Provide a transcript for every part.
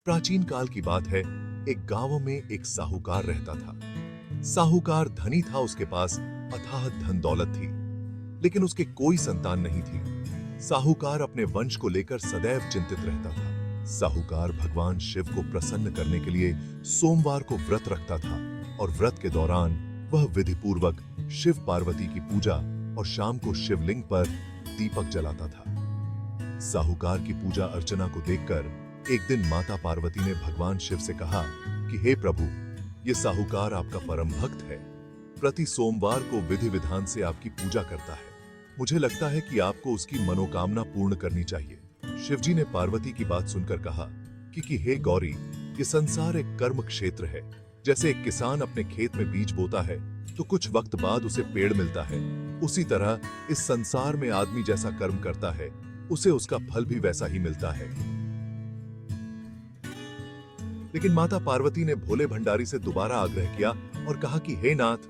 प्राचीन काल की बात है। एक गांव में एक साहूकार रहता था। साहूकार धनी था, उसके पास अथाह धन दौलत थी, लेकिन उसके कोई संतान नहीं थी। साहूकार अपने वंश को लेकर सदैव चिंतित रहता था। साहूकार भगवान शिव को प्रसन्न करने के लिए सोमवार को व्रत रखता था और व्रत के दौरान वह विधि पूर्वक शिव पार्वती की पूजा और शाम को शिवलिंग पर दीपक जलाता था। साहूकार की पूजा अर्चना को देखकर एक दिन माता पार्वती ने भगवान शिव से कहा कि हे प्रभु, ये साहूकार आपका परम भक्त है, प्रति सोमवार को विधि विधान से आपकी पूजा करता है। मुझे लगता है कि आपको उसकी मनोकामना पूर्ण करनी चाहिए। शिवजी ने पार्वती की बात सुनकर कहा कि हे गौरी, ये संसार एक कर्म क्षेत्र है। जैसे एक किसान अपने खेत में बीज बोता है तो कुछ वक्त बाद उसे पेड़ मिलता है, उसी तरह इस संसार में आदमी जैसा कर्म करता है उसे उसका फल भी वैसा ही मिलता है। लेकिन माता पार्वती ने भोले भंडारी से दोबारा आग्रह किया और कहा कि हे नाथ,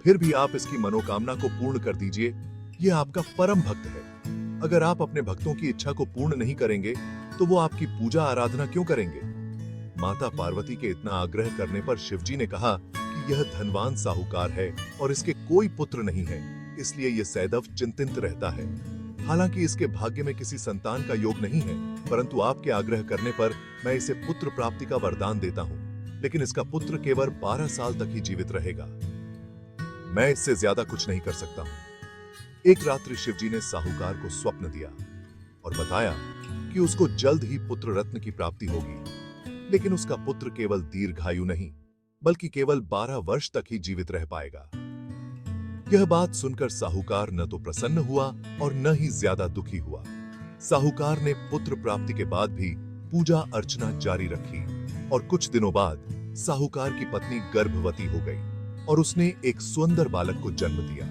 फिर भी आप इसकी मनोकामना को पूर्ण कर दीजिए। यह आपका परम भक्त है। अगर आप अपने भक्तों की इच्छा को पूर्ण नहीं करेंगे तो वो आपकी पूजा आराधना क्यों करेंगे? माता पार्वती के इतना आग्रह करने पर शिवजी ने कहा कि यह धनवान साहूकार है और इसके कोई पुत्र नहीं है, इसलिए यह सदैव चिंतित रहता है। हालांकि इसके भाग्य में किसी संतान का योग नहीं है, परंतु आपके आग्रह करने पर मैं इसे पुत्र प्राप्ति का वरदान देता हूं। लेकिन इसका पुत्र केवल 12 साल तक ही जीवित रहेगा। मैं इससे ज्यादा कुछ नहीं कर सकता हूं। एक रात्रि शिवजी ने साहूकार को स्वप्न दिया और बताया कि उसको जल्द ही पुत्र रत्न की प्राप्ति होगी, लेकिन उसका पुत्र केवल दीर्घायु नहीं बल्कि केवल 12 वर्ष तक ही जीवित रह पाएगा। यह बात सुनकर साहूकार न तो प्रसन्न हुआ और न ही ज्यादा दुखी हुआ। साहूकार ने पुत्र प्राप्ति के बाद भी पूजा अर्चना जारी रखी और कुछ दिनों बाद साहूकार की पत्नी गर्भवती हो गई और उसने एक सुंदर बालक को जन्म दिया।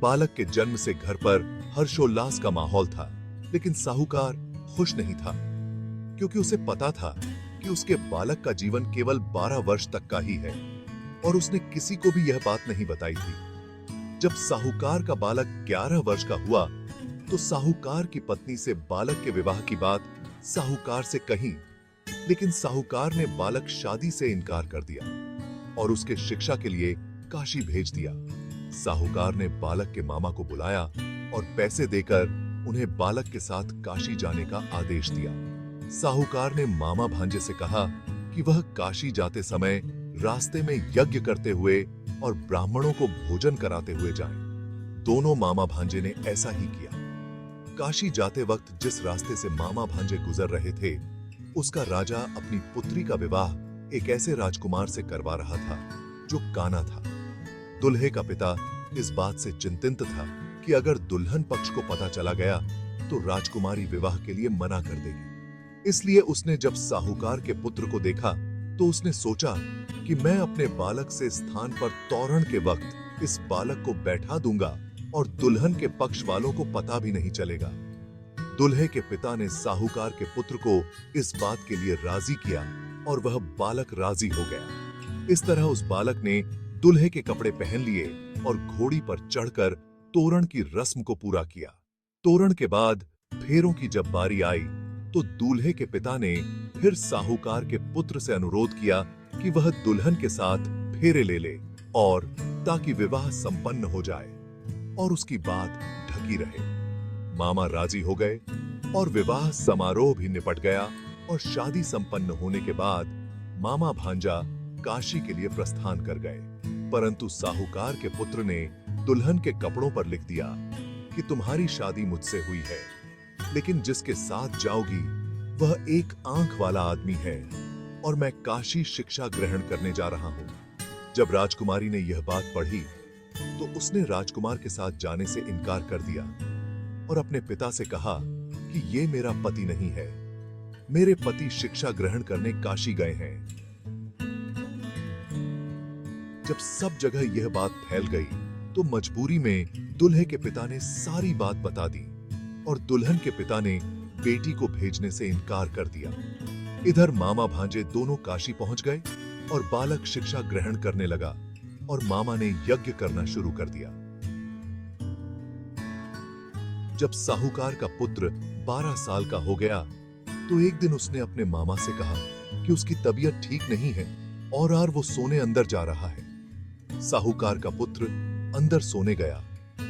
बालक के जन्म से घर पर हर्षोल्लास का माहौल था, लेकिन साहूकार खुश नहीं था, क्योंकि उसे पता था कि उसके बालक का जीवन केवल 12 वर्ष तक का ही है और उसने किसी को भी यह बात नहीं बताई थी। जब साहूकार का बालक 11 वर्ष का हुआ तो साहूकार की पत्नी से बालक के विवाह की बात साहूकार से कही, लेकिन साहूकार ने बालक शादी से इनकार कर दिया और उसके शिक्षा के लिए काशी भेज दिया। साहूकार ने बालक के मामा को बुलाया और पैसे देकर उन्हें बालक के साथ काशी जाने का आदेश दिया। साहूकार ने मामा भांजे से कहा कि वह काशी जाते समय रास्ते में यज्ञ करते हुए और ब्राह्मणों को भोजन कराते हुए जाएं। दोनों मामा भांजे ने ऐसा ही किया। काशी जाते वक्त जिस रास्ते से मामा भांजे गुजर रहे थे, उसका राजा अपनी पुत्री का विवाह एक ऐसे राजकुमार से करवा रहा था जो काना था। दुल्हे का पिता इस बात से चिंतित था कि अगर दुल्हन पक्ष को पता चला गया तो राजकुमारी विवाह के लिए मना कर देगी। इसलिए उसने जब साहूकार के पुत्र को देखा तो उसने सोचा कि मैं अपने बालक से स्थान पर तोरण के वक्त इस बालक को बैठा दूंगा और दुल्हन के पक्ष वालों को पता भी नहीं चलेगा। दुल्हे के पिता ने साहूकार के पुत्र को इस बात के लिए राजी किया और वह बालक राजी हो गया। इस तरह उस बालक ने दुल्हे के कपड़े पहन लिए और घोड़ी पर चढ़कर तोरण की रस्म को पूरा किया। तोरण के बाद फेरों की जब बारी आई तो दूल्हे के पिता ने फिर साहूकार के पुत्र से अनुरोध किया कि वह दुल्हन के साथ फेरे ले ले और ताकि विवाह संपन्न हो जाए और उसकी बात ढकी रहे। मामा राजी हो गए और विवाह समारोह भी निपट गया और शादी संपन्न होने के बाद मामा भांजा काशी के लिए प्रस्थान कर गए। परंतु साहूकार के पुत्र ने दुल्हन के कपड़ों पर लिख दिया कि तुम्हारी शादी मुझसे हुई है, लेकिन जिसके साथ जाओगी वह एक आंख वाला आदमी है और मैं काशी शिक्षा ग्रहण करने जा रहा हूं। जब राजकुमारी ने यह बात पढ़ी तो उसने राजकुमार के साथ जाने से इनकार कर दिया और अपने पिता से कहा कि ये मेरा पति नहीं है, मेरे पति शिक्षा ग्रहण करने काशी गए हैं। जब सब जगह यह बात फैल गई तो मजबूरी में दुल्हे के पिता ने सारी बात बता दी और दुल्हन के पिता ने बेटी को भेजने से इनकार कर दिया। इधर मामा भांजे दोनों काशी पहुंच गए और बालक शिक्षा ग्रहण करने लगा और मामा ने यज्ञ करना शुरू कर दिया। जब साहूकार का पुत्र 12 साल का हो गया तो एक दिन उसने अपने मामा से कहा कि उसकी तबीयत ठीक नहीं है और वो सोने अंदर जा रहा है। साहूकार का पुत्र अंदर सोने गया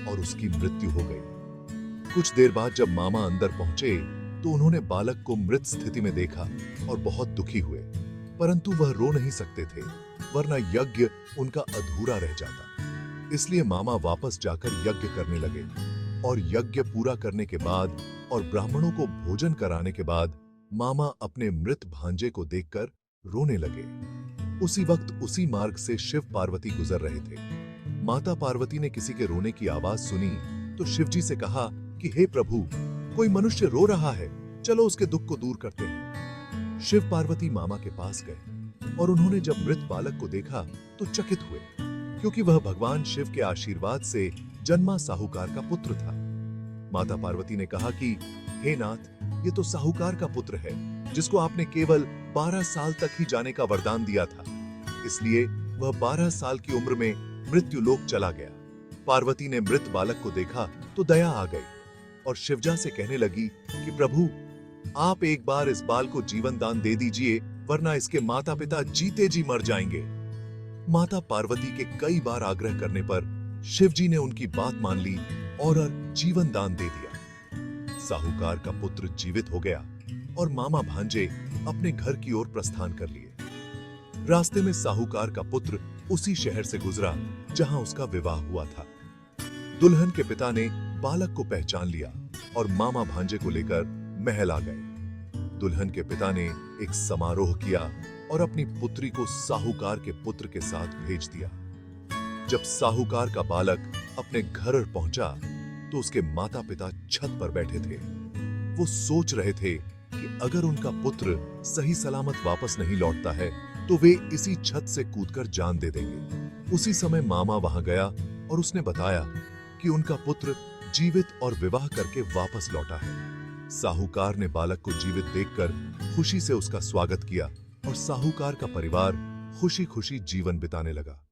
और उसकी मृत्यु हो गई। कुछ देर बाद जब मामा अंदर पहुंचे तो उन्होंने बालक को मृत स्थिति में देखा और बहुत दुखी हुए, परंतु वह रो नहीं सकते थे, वरना यज्ञ उनका अधूरा रह जाता। इसलिए मामा वापस जाकर यज्ञ करने लगे और यज्ञ पूरा करने के बाद और ब्राह्मणों को भोजन कराने के बाद मामा अपने मृत भांजे को देखकर रोने लगे। उसी वक्त उसी मार्ग से शिव पार्वती गुजर रहे थे। माता पार्वती ने किसी के रोने की आवाज सुनी तो शिवजी से कहा कि हे प्रभु, कोई मनुष्य रो रहा है, चलो उसके दुख को दूर करते हैं। शिव पार्वती मामा के पास गए और उन्होंने जब मृत बालक को देखा तो चकित हुए, क्योंकि वह भगवान शिव के आशीर्वाद से जन्मा साहूकार का पुत्र था। माता पार्वती ने कहा कि हे नाथ, ये तो साहूकार का पुत्र है, जिसको आपने केवल 12 साल तक ही जाने का वरदान दिया था, इसलिए वह 12 साल की उम्र में मृत्यु लोक चला गया। पार्वती ने मृत बालक को देखा तो दया आ गई और शिवजा से कहने लगी कि प्रभु, आप एक बार इस बाल को जीवन दान दे दीजिए, वरना इसके माता पिता जीते जी मर जाएंगे। माता पार्वती के कई बार आग्रह करने पर शिवजी ने उनकी बात मान ली और जीवन दान दे दिया। साहूकार का पुत्र जीवित हो गया और मामा भांजे अपने घर की ओर प्रस्थान कर लिए। रास्ते में साहूकार का पुत्र उसी शहर से गुजरा जहां उसका विवाह हुआ था। दुल्हन के पिता ने बालक को पहचान लिया और मामा भांजे को लेकर महल आ गए। दुल्हन के पिता ने एक समारोह किया और अपनी पुत्री को साहूकार के पुत्र के साथ भेज दिया। जब साहूकार का बालक अपने घर पहुंचा तो उसके माता पिता छत पर बैठे थे। वो सोच रहे थे कि अगर उनका पुत्र सही सलामत वापस नहीं लौटता है तो वे इसी छत से कूदकर जान दे देंगे। उसी समय मामा वहां गया और उसने बताया कि उनका पुत्र जीवित और विवाह करके वापस लौटा है। साहूकार ने बालक को जीवित देखकर खुशी से उसका स्वागत किया और साहूकार का परिवार खुशी खुशी जीवन बिताने लगा।